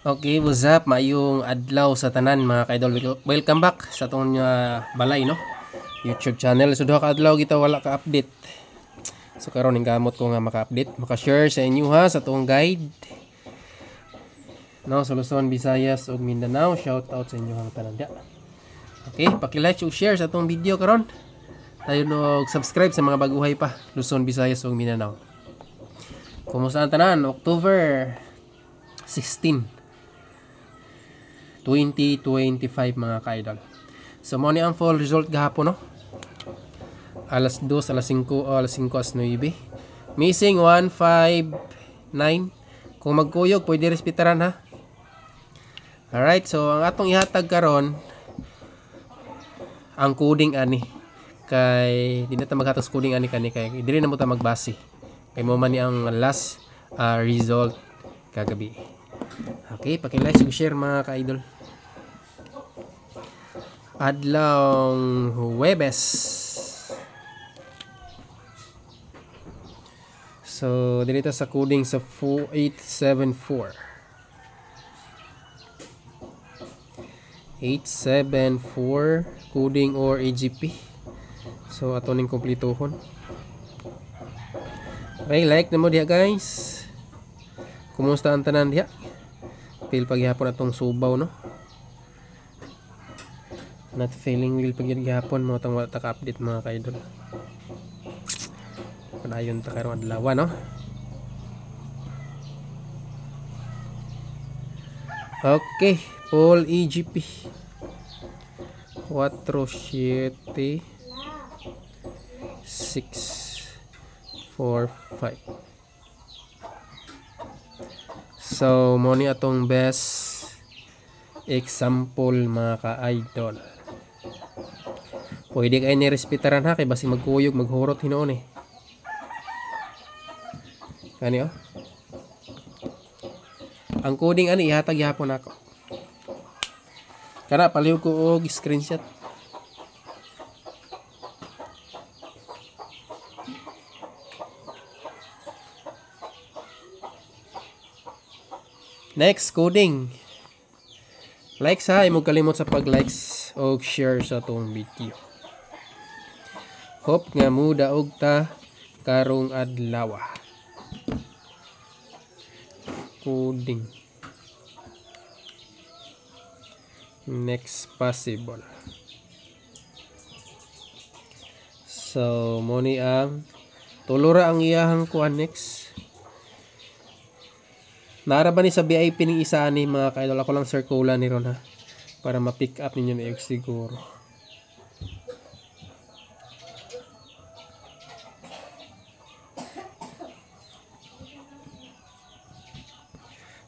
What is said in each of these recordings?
Okay, what's up? Mayong adlaw sa tanan mga kaidol. Welcome back sa atong balay no. YouTube channel. So duha ka adlaw kita wala ka update. So karon gamot ko nga maka-update, maka-share sa inyo ha sa atong guide. No, sa Luzon, Visayas ug Mindanao. Shout out sa inyo ang tanan dia. Okay, paki-like ug share sa atong video karon. Tayo no subscribe sa mga baguhay pa Luzon, Visayas ug Mindanao. Kumusta ang tanan? October 16 2025 mga ka-idol. So mo ni ang full result gahapon no. Alas 2, alas 5, alas 5 as 9. Missing 159. Kung magkuyog pwede respetaran ha. Alright, so ang atong ihatag karon ang coding ani kay di na ta maghatag coding ani kay dili na mo ta magbase. Kay mo man ni ang last result kagabi. Okay, paki-like ug share mga ka-idol. Adlong Huwebes. So, dito sa coding sa 874. 874 coding or AGP. So, ato ning kumplituhon. Okay, like na mo diha guys. Kumusta ang tanan diha? Feel paghihapon atong subaw no. Not feeling will paghihapon mo tang wala ta ka-update mga ka-idol. Padayon ta karong adlaw no. Okay, full EGP. 4 7 6 4 5. So, mo ni atong best example mga ka-idol. Pwede kayo ni-respetaran ha, kay basi magkuyog, maghurot hinoon eh. Kani oh. Ang coding ani ihatag yapon ako. Kana paliw ko og screenshot. Next, coding. Likes ha, imong kalimot sa pag-likes o share sa tong video. Hope nga muda og ta karong adlaw. Coding. Next possible. So, mo ni ang tulura ang iyahang kuan next. Nara ba ni sa VIP ning isa ni mga ka-idol? Ako lang circular ni ron ha. Para ma-pick up ninyo na siguro.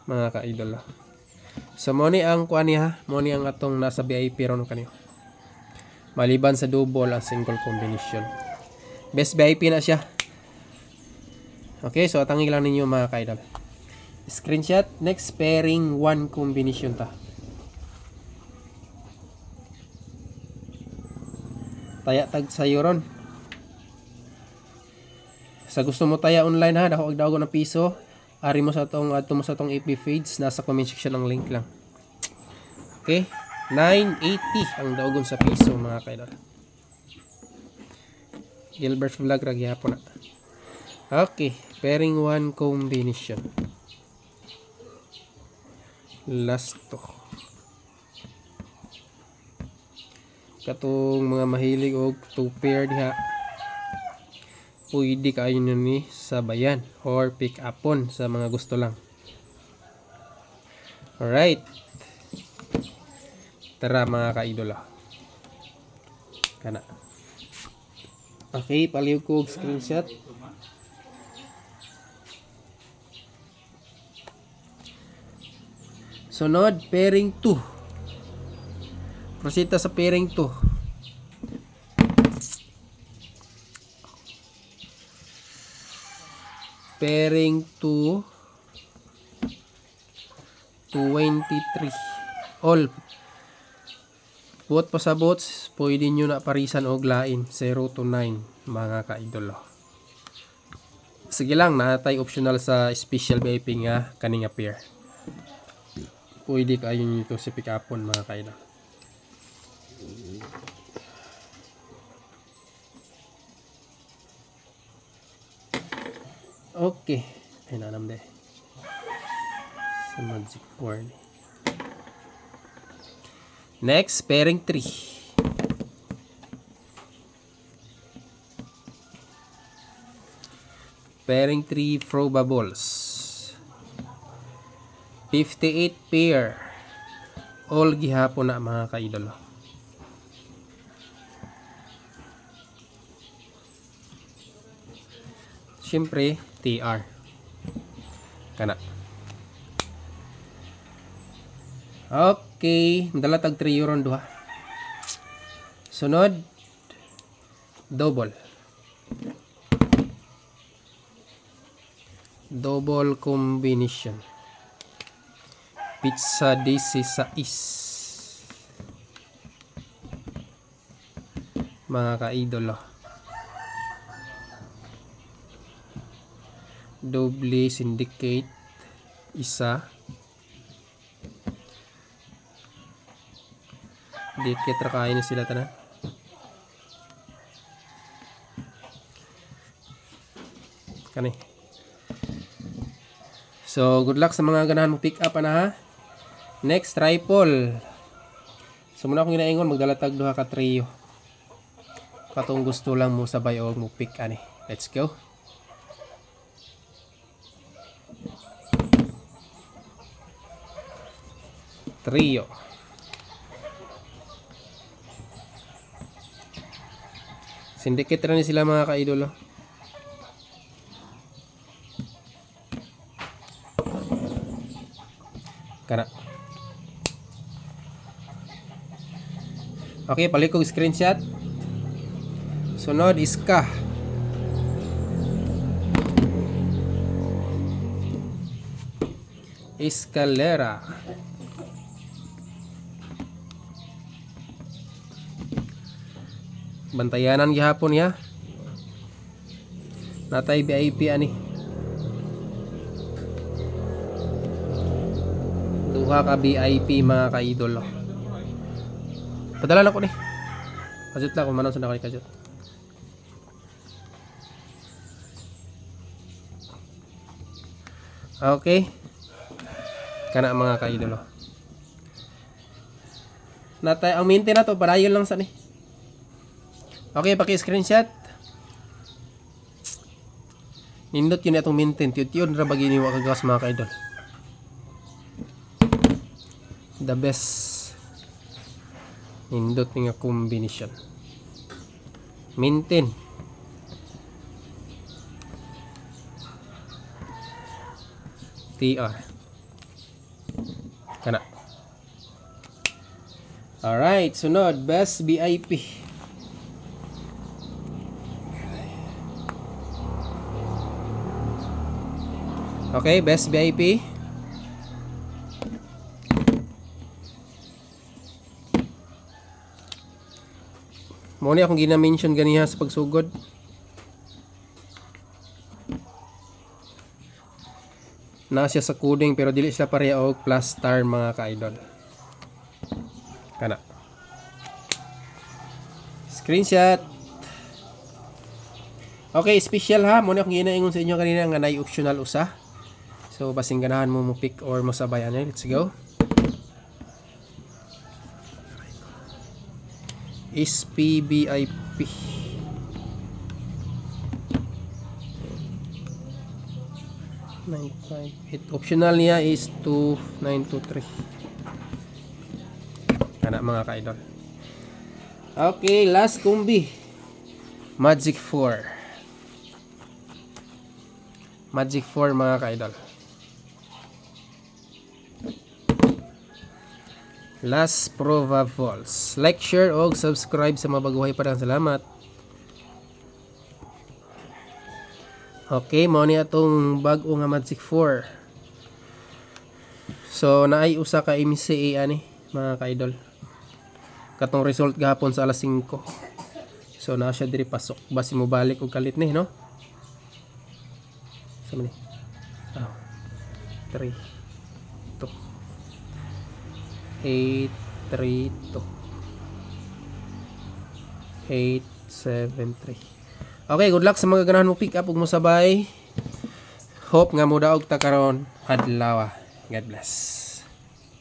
Mga ka-idol. So mo ni ang kuan niya, mo ni ang atong nasa VIP ron kanyo. Maliban sa double ang single combination. Best VIP na siya. Okay, so atangin lang ninyo mga ka-idol. Screenshot. Next pairing 1 combination ta. Taya tag sayo ron. Sa gusto mo taya online ha, dako agdago ng piso. Ari mo sa tong adto mo sa tong AP feeds, nasa comment section ng link lang. Okay? 980 ang daogon sa piso mga kaidol. Gilbert's vlog ra gyapon na. Okay, pairing 1 combination. Last to. Katong mga mahilig og 2 pair diha. Pwede kayo nyo ni sabayan or pick upon sa mga gusto lang. Alright. Tara mga ka-idola. Kana. Okay, paliw ko og screenshot. Sunod, pairing 2. Proceed sa pairing 2. Pairing 2. 23. All. Buot pa sa bots, pwede nyo na parisan og lain. 0 to 9, mga ka-idolo. Sige lang, natay optional sa special vaping nga kaning pair. pwede kayo nito sa pick-upon mga kaidol. Okay, ay nanam de sa Magic 4 ni. Next, pairing 3. Pairing 3 probables. 58 pair. All gihapon na mga kaidol. Siyempre, TR. Kana. Okay, dalatag 3 euro duha. Sunod, double. Double combination. Pizza 16. Mga kaidolo. Double syndicate isa. Dikit ra kain sila tanan. Kani. So, good luck sa mga ganahan mo pick up ana ha. Next, triple. So, muna akong ginaingon, magdalatag duha ka trio. Katong gusto lang mo sabay o mo pick ani. Let's go. Trio. Syndicate rin sila mga kaidolo. Kana. Okay, palikog screenshot. Sunod iska. Escalera. Bantayanan gihapon ya. Natay VIP ani. Duha ka VIP mga kaidolo. Padala na ko ni. Kajut lang kung manon sa nakay kajut. Okay. Kana mga kaidolo. Natay ang minti na to parayon lang sa ni. Okay, paki-screenshot. Nindot yun itong maintain. Tiyot-yun ra bagay ni wakagas mga kaidol. The best. Nindot nga combination. Maintain. TR. Kana. Alright, sunod. Best VIP. Okay, best VIP. Muna akong gina-mention ganiha sa pagsugod. Na siya sa coding pero dili sila pareha og plus star mga ka-idol. Kana. Screenshot. Okay, special ha. Muna akong ginaingon sa inyo kanina nga nay optional usa. So, basing ganahan mo mo pick or mo sabayan. Let's go. SPVIP. Optional niya is 2923. Kana mga ka-idol. Okay, last combi. Magic 4. Magic 4 mga ka-idol. Last Prova Falls. Like, share, o subscribe sa mabaguhay pa lang. Salamat. Okay, mo ni atong bag-o nga Magic 4. So, naay usa ka MCA ani, mga ka-idol. Katong result gahapon sa alas 5. So, na siya diri pasok. Basi mo balik og kalit ni, no? Sa mani. 3 2 832 873. Okay, good luck sa mga ganahan mo pick up ug mo sabay. Hope nga mo daog ta karon adlaw. God bless.